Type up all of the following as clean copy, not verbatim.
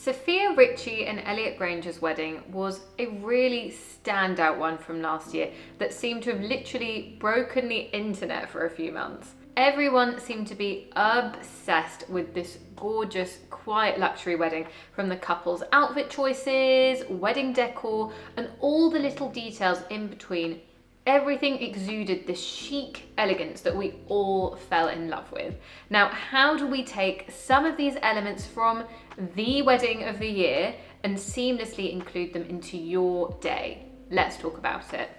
Sofia Richie and Elliot Granger's wedding was a really standout one from last year that seemed to have literally broken the internet for a few months. Everyone seemed to be obsessed with this gorgeous, quiet luxury wedding, from the couple's outfit choices, wedding decor, and all the little details in between. Everything exuded this chic elegance that we all fell in love with. Now, how do we take some of these elements from the wedding of the year and seamlessly include them into your day? Let's talk about it.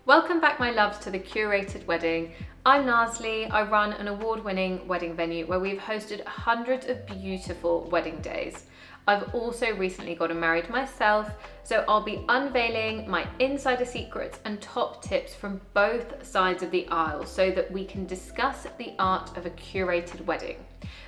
Welcome back, my loves, to the Curated Wedding. I'm Nazlee. I run an award-winning wedding venue where we've hosted hundreds of beautiful wedding days. I've also recently gotten married myself, so I'll be unveiling my insider secrets and top tips from both sides of the aisle so that we can discuss the art of a curated wedding.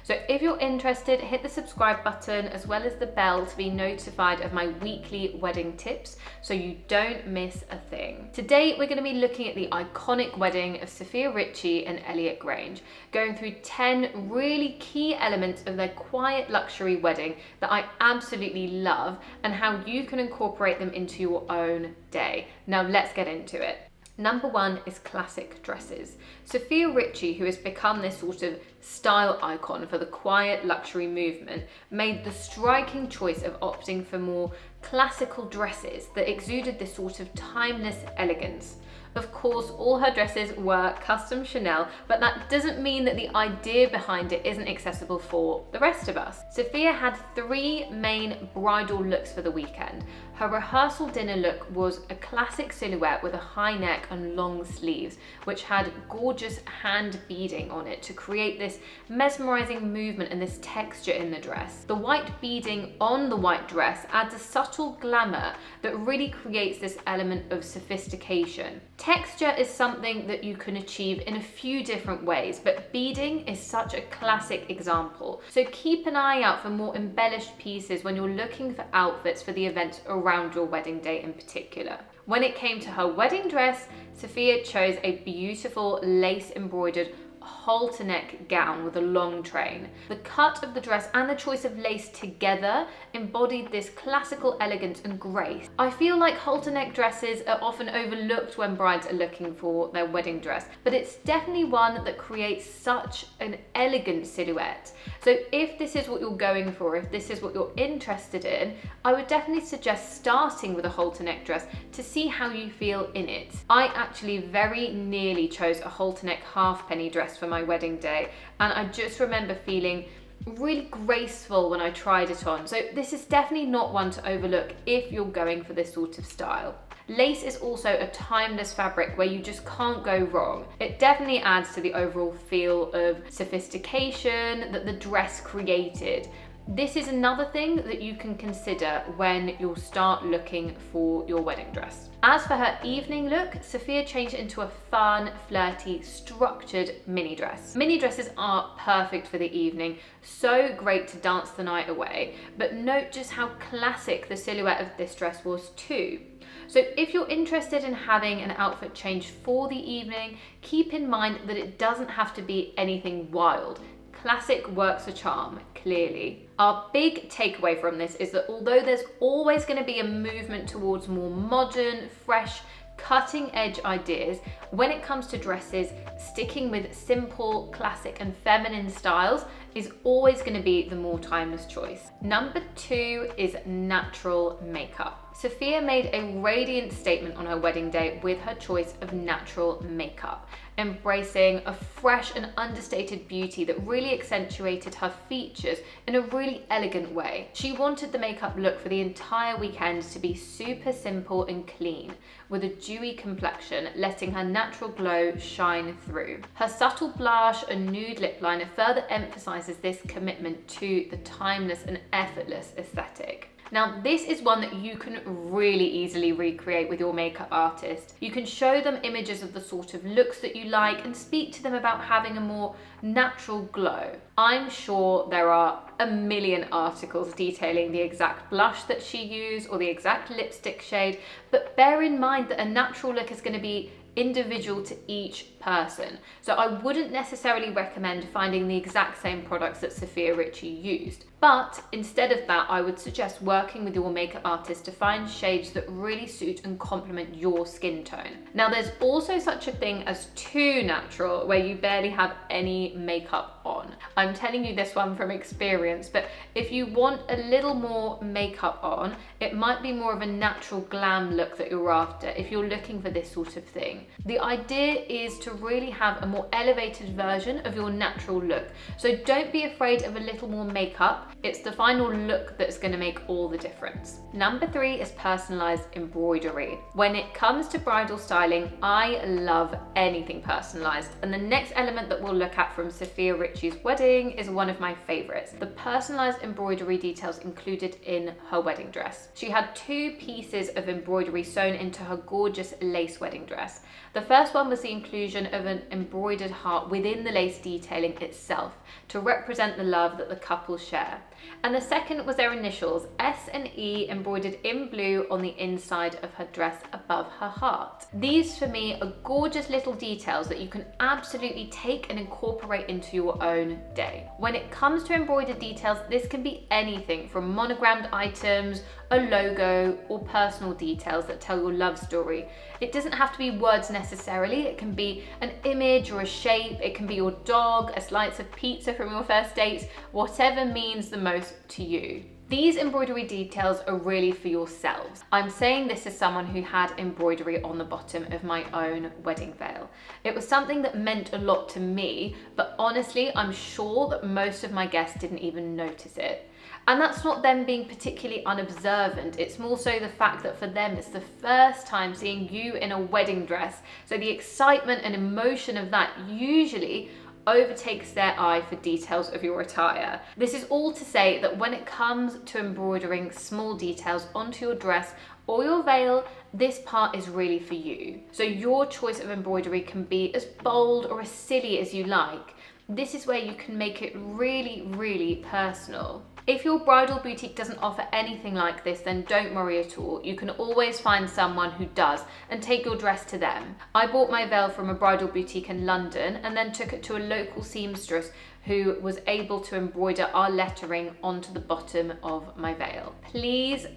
So if you're interested, hit the subscribe button as well as the bell to be notified of my weekly wedding tips so you don't miss a thing. Today, we're going to be looking at the iconic wedding of Sofia Richie and Elliot Grange, going through 10 really key elements of their quiet luxury wedding that I absolutely love and how you can incorporate them into your own day. Now let's get into it. Number one is classic dresses. Sofia Richie, who has become this sort of style icon for the quiet luxury movement, made the striking choice of opting for more classical dresses that exuded this sort of timeless elegance. Of course, all her dresses were custom Chanel, but that doesn't mean that the idea behind it isn't accessible for the rest of us. Sofia had 3 main bridal looks for the weekend. Her rehearsal dinner look was a classic silhouette with a high neck and long sleeves, which had gorgeous hand beading on it to create this mesmerizing movement and this texture in the dress. The white beading on the white dress adds a subtle glamour that really creates this element of sophistication. Texture is something that you can achieve in a few different ways, but beading is such a classic example. So keep an eye out for more embellished pieces when you're looking for outfits for the events around your wedding day in particular. When it came to her wedding dress, Sofia chose a beautiful lace embroidered halter neck gown with a long train. The cut of the dress and the choice of lace together embodied this classical elegance and grace. I feel like halter neck dresses are often overlooked when brides are looking for their wedding dress, but it's definitely one that creates such an elegant silhouette. So if this is what you're going for, if this is what you're interested in, I would definitely suggest starting with a halter neck dress to see how you feel in it. I actually very nearly chose a halter neck halfpenny dress for my wedding day, and I just remember feeling really graceful when I tried it on. So this is definitely not one to overlook if you're going for this sort of style. Lace is also a timeless fabric where you just can't go wrong. It definitely adds to the overall feel of sophistication that the dress created. This is another thing that you can consider when you'll start looking for your wedding dress. As for her evening look, Sofia changed it into a fun, flirty, structured mini dress. Mini dresses are perfect for the evening, so great to dance the night away, but note just how classic the silhouette of this dress was too. So if you're interested in having an outfit change for the evening, keep in mind that it doesn't have to be anything wild. Classic works a charm, clearly. Our big takeaway from this is that although there's always going to be a movement towards more modern, fresh, cutting edge ideas, when it comes to dresses, sticking with simple, classic and feminine styles is always going to be the more timeless choice. Number 2 is natural makeup. Sofia made a radiant statement on her wedding day with her choice of natural makeup, embracing a fresh and understated beauty that really accentuated her features in a really elegant way. She wanted the makeup look for the entire weekend to be super simple and clean, with a dewy complexion, letting her natural glow shine through. Her subtle blush and nude lip liner further emphasizes this commitment to the timeless and effortless aesthetic. Now, this is one that you can really easily recreate with your makeup artist. You can show them images of the sort of looks that you like and speak to them about having a more natural glow. I'm sure there are a million articles detailing the exact blush that she used or the exact lipstick shade, but bear in mind that a natural look is going to be individual to each person. So I wouldn't necessarily recommend finding the exact same products that Sofia Richie used. But instead of that, I would suggest working with your makeup artist to find shades that really suit and complement your skin tone. Now, there's also such a thing as too natural, where you barely have any makeup on. I'm telling you this one from experience, but if you want a little more makeup on, it might be more of a natural glam look that you're after if you're looking for this sort of thing. The idea is to really have a more elevated version of your natural look. So don't be afraid of a little more makeup. It's the final look that's going to make all the difference. Number 3 is personalized embroidery. When it comes to bridal styling, I love anything personalized. And the next element that we'll look at from Sofia Richie's wedding is one of my favorites. The personalized embroidery details included in her wedding dress. She had 2 pieces of embroidery sewn into her gorgeous lace wedding dress. The first one was the inclusion of an embroidered heart within the lace detailing itself to represent the love that the couple share. And the second was their initials, S and E, embroidered in blue on the inside of her dress above her heart. These for me are gorgeous little details that you can absolutely take and incorporate into your own day. When it comes to embroidered details, this can be anything from monogrammed items, a logo, or personal details that tell your love story. It doesn't have to be words necessarily. It can be an image or a shape. It can be your dog, a slice of pizza from your first date, whatever means the most to you. These embroidery details are really for yourselves. I'm saying this as someone who had embroidery on the bottom of my own wedding veil. It was something that meant a lot to me, but honestly, I'm sure that most of my guests didn't even notice it. And that's not them being particularly unobservant. It's more so the fact that for them, it's the first time seeing you in a wedding dress. So the excitement and emotion of that usually overtakes their eye for details of your attire. This is all to say that when it comes to embroidering small details onto your dress or your veil, this part is really for you. So your choice of embroidery can be as bold or as silly as you like. This is where you can make it really, really personal. If your bridal boutique doesn't offer anything like this, then don't worry at all. You can always find someone who does and take your dress to them. I bought my veil from a bridal boutique in London and then took it to a local seamstress who was able to embroider our lettering onto the bottom of my veil. Please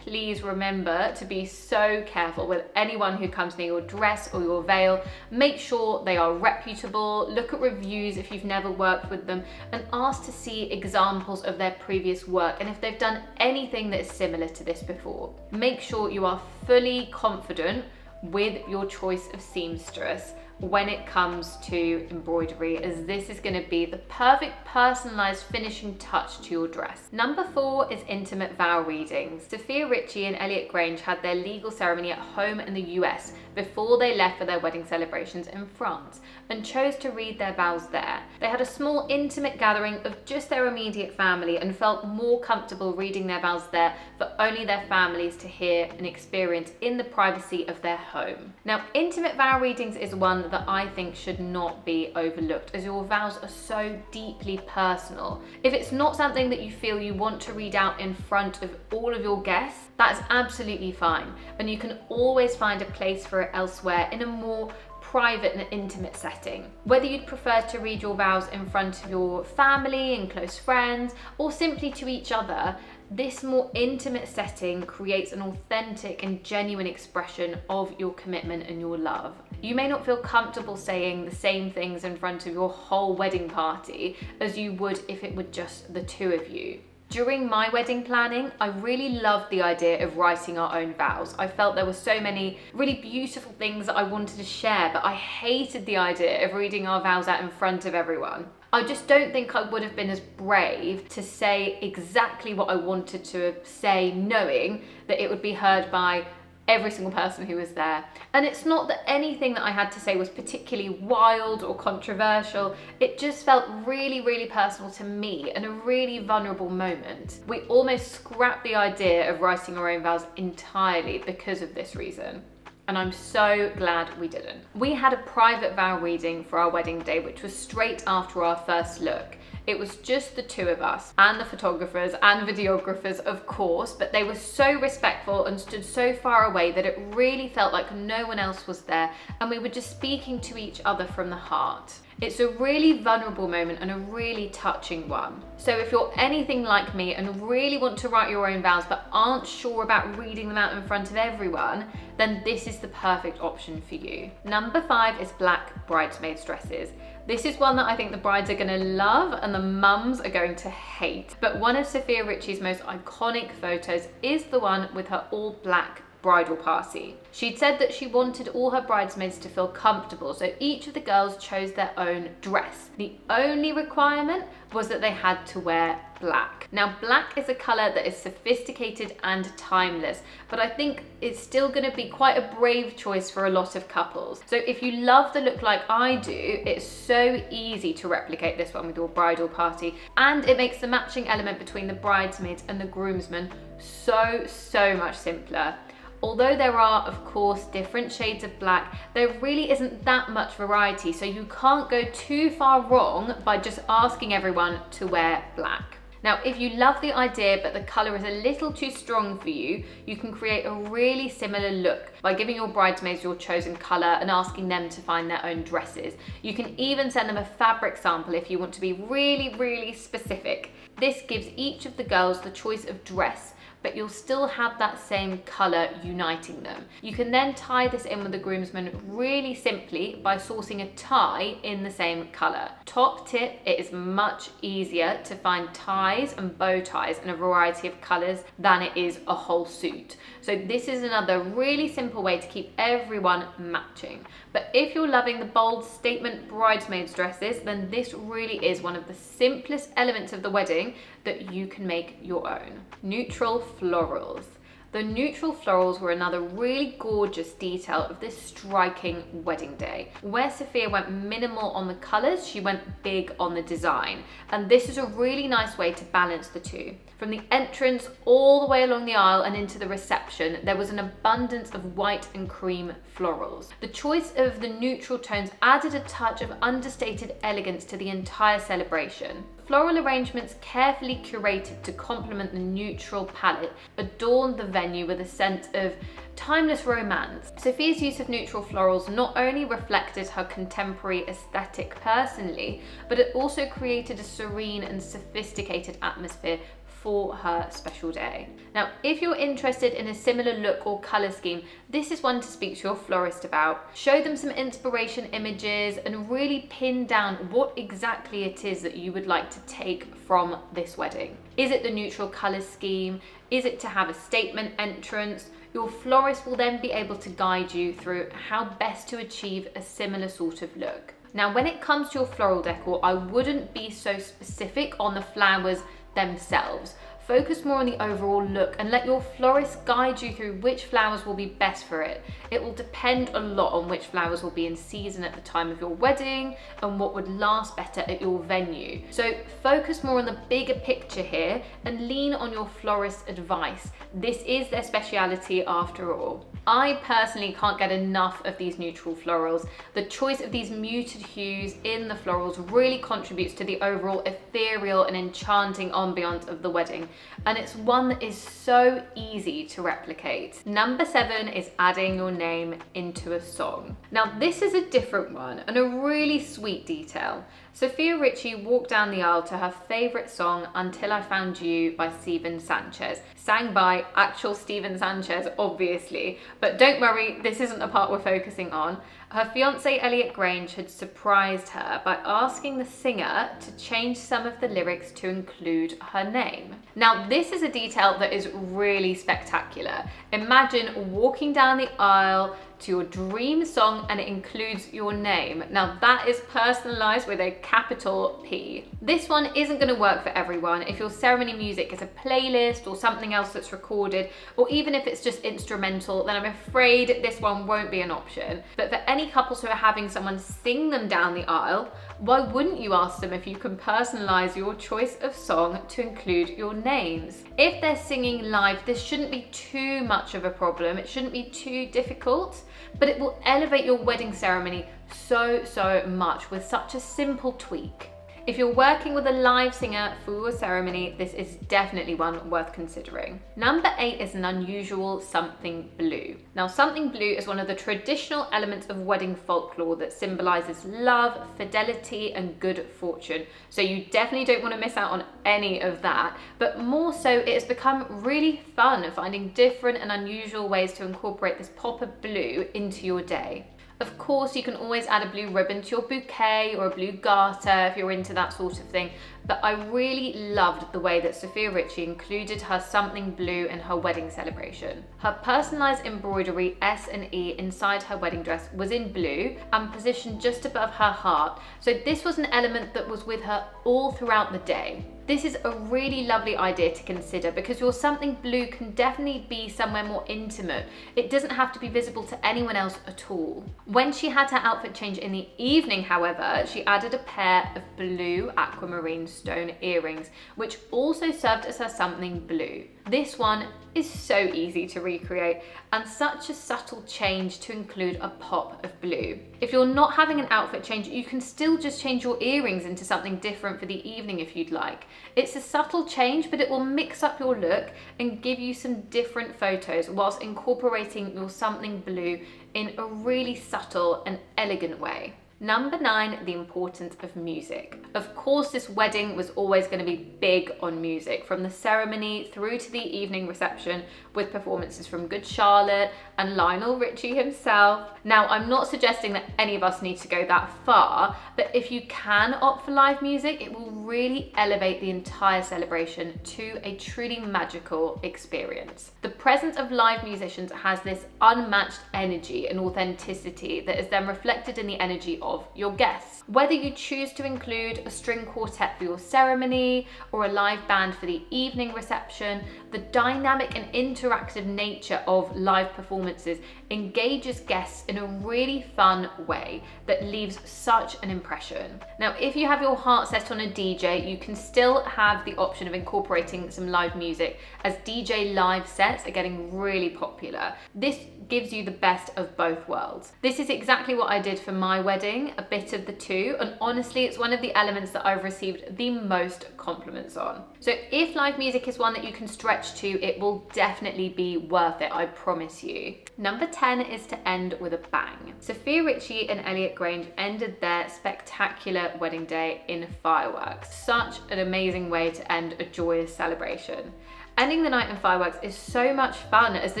remember to be so careful with anyone who comes near your dress or your veil. Make sure they are reputable, look at reviews if you've never worked with them, and ask to see examples of their previous work and if they've done anything that is similar to this before. Make sure you are fully confident with your choice of seamstress when it comes to embroidery, as this is going to be the perfect personalized finishing touch to your dress. Number 4 is intimate vow readings. Sofia Richie and Elliot Grange had their legal ceremony at home in the US before they left for their wedding celebrations in France and chose to read their vows there. They had a small intimate gathering of just their immediate family and felt more comfortable reading their vows there for only their families to hear and experience in the privacy of their home. Now, intimate vow readings is one that I think should not be overlooked, as your vows are so deeply personal. If it's not something that you feel you want to read out in front of all of your guests, that's absolutely fine, and you can always find a place for it elsewhere in a more private and intimate setting. Whether you'd prefer to read your vows in front of your family and close friends, or simply to each other, this more intimate setting creates an authentic and genuine expression of your commitment and your love. You may not feel comfortable saying the same things in front of your whole wedding party as you would if it were just the two of you. During my wedding planning, I really loved the idea of writing our own vows. I felt there were so many really beautiful things that I wanted to share, but I hated the idea of reading our vows out in front of everyone. I just don't think I would have been as brave to say exactly what I wanted to say, knowing that it would be heard by every single person who was there. And it's not that anything that I had to say was particularly wild or controversial. It just felt really, really personal to me and a really vulnerable moment. We almost scrapped the idea of writing our own vows entirely because of this reason. And I'm so glad we didn't. We had a private vow reading for our wedding day, which was straight after our first look. It was just the two of us and the photographers and videographers, of course, but they were so respectful and stood so far away that it really felt like no one else was there, and we were just speaking to each other from the heart. It's a really vulnerable moment and a really touching one. So if you're anything like me and really want to write your own vows but aren't sure about reading them out in front of everyone, then this is the perfect option for you. Number 5 is black bridesmaids dresses. This is one that I think the brides are going to love and the mums are going to hate. But one of Sofia Richie's most iconic photos is the one with her all black bridal party. She'd said that she wanted all her bridesmaids to feel comfortable, so each of the girls chose their own dress. The only requirement was that they had to wear black. Now, black is a colour that is sophisticated and timeless, but I think it's still going to be quite a brave choice for a lot of couples. So if you love the look like I do, it's so easy to replicate this one with your bridal party, and it makes the matching element between the bridesmaids and the groomsmen so much simpler. Although there are, of course, different shades of black, there really isn't that much variety, so you can't go too far wrong by just asking everyone to wear black. Now, if you love the idea but the colour is a little too strong for you, you can create a really similar look by giving your bridesmaids your chosen colour and asking them to find their own dresses. You can even send them a fabric sample if you want to be really specific. This gives each of the girls the choice of dress, but you'll still have that same colour uniting them. You can then tie this in with the groomsmen really simply by sourcing a tie in the same colour. Top tip, it is much easier to find ties and bow ties in a variety of colours than it is a whole suit. So this is another really simple way to keep everyone matching. But if you're loving the bold statement bridesmaids dresses, then this really is one of the simplest elements of the wedding that you can make your own. Neutral florals. The neutral florals were another really gorgeous detail of this striking wedding day. Where Sofia went minimal on the colours, she went big on the design. And this is a really nice way to balance the two. From the entrance all the way along the aisle and into the reception, there was an abundance of white and cream florals. The choice of the neutral tones added a touch of understated elegance to the entire celebration. Floral arrangements carefully curated to complement the neutral palette adorned the venue with a sense of timeless romance. Sofia's use of neutral florals not only reflected her contemporary aesthetic personally, but it also created a serene and sophisticated atmosphere for her special day. Now, if you're interested in a similar look or colour scheme, this is one to speak to your florist about. Show them some inspiration images and really pin down what exactly it is that you would like to take from this wedding. Is it the neutral colour scheme? Is it to have a statement entrance? Your florist will then be able to guide you through how best to achieve a similar sort of look. Now, when it comes to your floral decor, I wouldn't be so specific on the flowers themselves. Focus more on the overall look and let your florist guide you through which flowers will be best for it. It will depend a lot on which flowers will be in season at the time of your wedding and what would last better at your venue. So focus more on the bigger picture here and lean on your florist's advice. This is their speciality after all. I personally can't get enough of these neutral florals. The choice of these muted hues in the florals really contributes to the overall ethereal and enchanting ambiance of the wedding, and it's one that is so easy to replicate. Number 7 is adding your name into a song. Now, this is a different one and a really sweet detail. Sofia Richie walked down the aisle to her favourite song, Until I Found You by Steven Sanchez. Sang by actual Steven Sanchez, obviously, but don't worry, this isn't the part we're focusing on. Her fiancé Elliot Grange had surprised her by asking the singer to change some of the lyrics to include her name. Now, this is a detail that is really spectacular. Imagine walking down the aisle to your dream song and it includes your name. Now that is personalized with a capital P. This one isn't going to work for everyone. If your ceremony music is a playlist or something else that's recorded, or even if it's just instrumental, then I'm afraid this one won't be an option. But for any couples who are having someone sing them down the aisle, why wouldn't you ask them if you can personalize your choice of song to include your names? If they're singing live, this shouldn't be too much of a problem. It shouldn't be too difficult, but it will elevate your wedding ceremony so much with such a simple tweak. If you're working with a live singer for your ceremony, this is definitely one worth considering. Number 8 is an unusual something blue. Now, something blue is one of the traditional elements of wedding folklore that symbolizes love, fidelity, and good fortune. So you definitely don't want to miss out on any of that. But more so, it has become really fun finding different and unusual ways to incorporate this pop of blue into your day. Of course, you can always add a blue ribbon to your bouquet or a blue garter if you're into that sort of thing, but I really loved the way that Sofia Richie included her something blue in her wedding celebration. Her personalised embroidery S and E inside her wedding dress was in blue and positioned just above her heart, so this was an element that was with her all throughout the day. This is a really lovely idea to consider because your something blue can definitely be somewhere more intimate. It doesn't have to be visible to anyone else at all. When she had her outfit change in the evening, however, she added a pair of blue aquamarine stone earrings, which also served as her something blue. This one is so easy to recreate and such a subtle change to include a pop of blue. If you're not having an outfit change, you can still just change your earrings into something different for the evening if you'd like. It's a subtle change, but it will mix up your look and give you some different photos whilst incorporating your something blue in a really subtle and elegant way. Number 9, the importance of music. Of course, this wedding was always going to be big on music, from the ceremony through to the evening reception, with performances from Good Charlotte and Lionel Richie himself. Now, I'm not suggesting that any of us need to go that far, but if you can opt for live music, it will really elevate the entire celebration to a truly magical experience. The presence of live musicians has this unmatched energy and authenticity that is then reflected in the energy of your guests. Whether you choose to include a string quartet for your ceremony or a live band for the evening reception, the dynamic and interactive nature of live performances engages guests in a really fun way that leaves such an impression. Now, if you have your heart set on a DJ, you can still have the option of incorporating some live music, as DJ live sets are getting really popular. This gives you the best of both worlds. This is exactly what I did for my wedding, a bit of the two, and honestly, it's one of the elements that I've received the most compliments on. So if live music is one that you can stretch to, it will definitely be worth it, I promise you. Number 10 is to end with a bang. Sofia Richie and Elliot Grange ended their spectacular wedding day in fireworks. Such an amazing way to end a joyous celebration. Ending the night in fireworks is so much fun, as the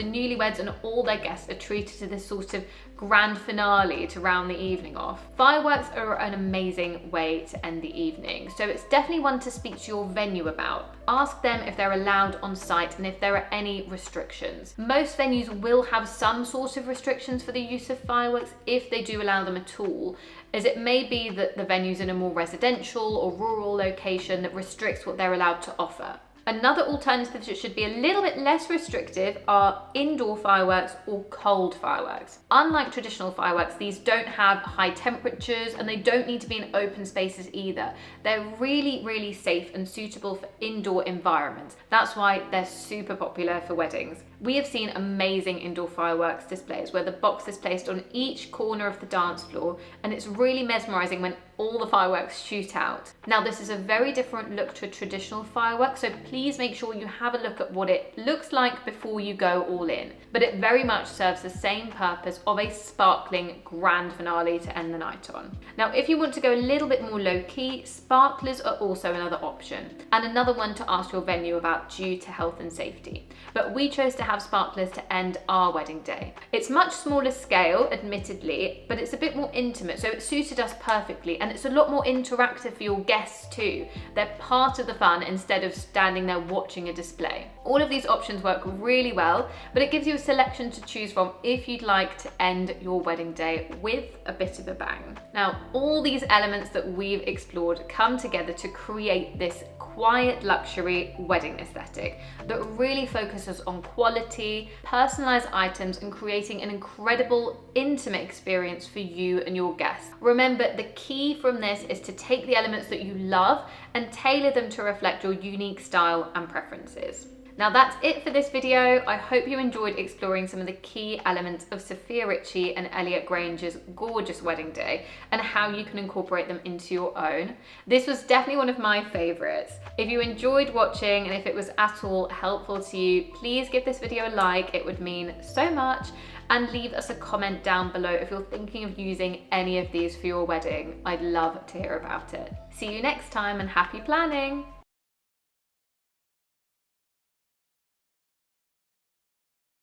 newlyweds and all their guests are treated to this sort of grand finale to round the evening off. Fireworks are an amazing way to end the evening, so it's definitely one to speak to your venue about. Ask them if they're allowed on site and if there are any restrictions. Most venues will have some sort of restrictions for the use of fireworks, if they do allow them at all, as it may be that the venue's in a more residential or rural location that restricts what they're allowed to offer. Another alternative that should be a little bit less restrictive are indoor fireworks or cold fireworks. Unlike traditional fireworks, these don't have high temperatures and they don't need to be in open spaces either. They're really, really safe and suitable for indoor environments. That's why they're super popular for weddings. We have seen amazing indoor fireworks displays where the box is placed on each corner of the dance floor, and it's really mesmerizing when all the fireworks shoot out. Now, this is a very different look to a traditional firework, so please make sure you have a look at what it looks like before you go all in. But it very much serves the same purpose of a sparkling grand finale to end the night on. Now, if you want to go a little bit more low-key, sparklers are also another option, and another one to ask your venue about due to health and safety. But we chose to have sparklers to end our wedding day. It's much smaller scale, admittedly, but it's a bit more intimate, so it suited us perfectly, and it's a lot more interactive for your guests too. They're part of the fun instead of standing there watching a display. All of these options work really well, but it gives you a selection to choose from if you'd like to end your wedding day with a bit of a bang. Now, all these elements that we've explored come together to create this quiet luxury wedding aesthetic that really focuses on quality, personalized items, and creating an incredible, intimate experience for you and your guests. Remember, the key from this is to take the elements that you love and tailor them to reflect your unique style and preferences. Now that's it for this video. I hope you enjoyed exploring some of the key elements of Sofia Richie and Elliot Granger's gorgeous wedding day and how you can incorporate them into your own. This was definitely one of my favorites. If you enjoyed watching and if it was at all helpful to you, please give this video a like. It would mean so much. And leave us a comment down below if you're thinking of using any of these for your wedding. I'd love to hear about it. See you next time and happy planning.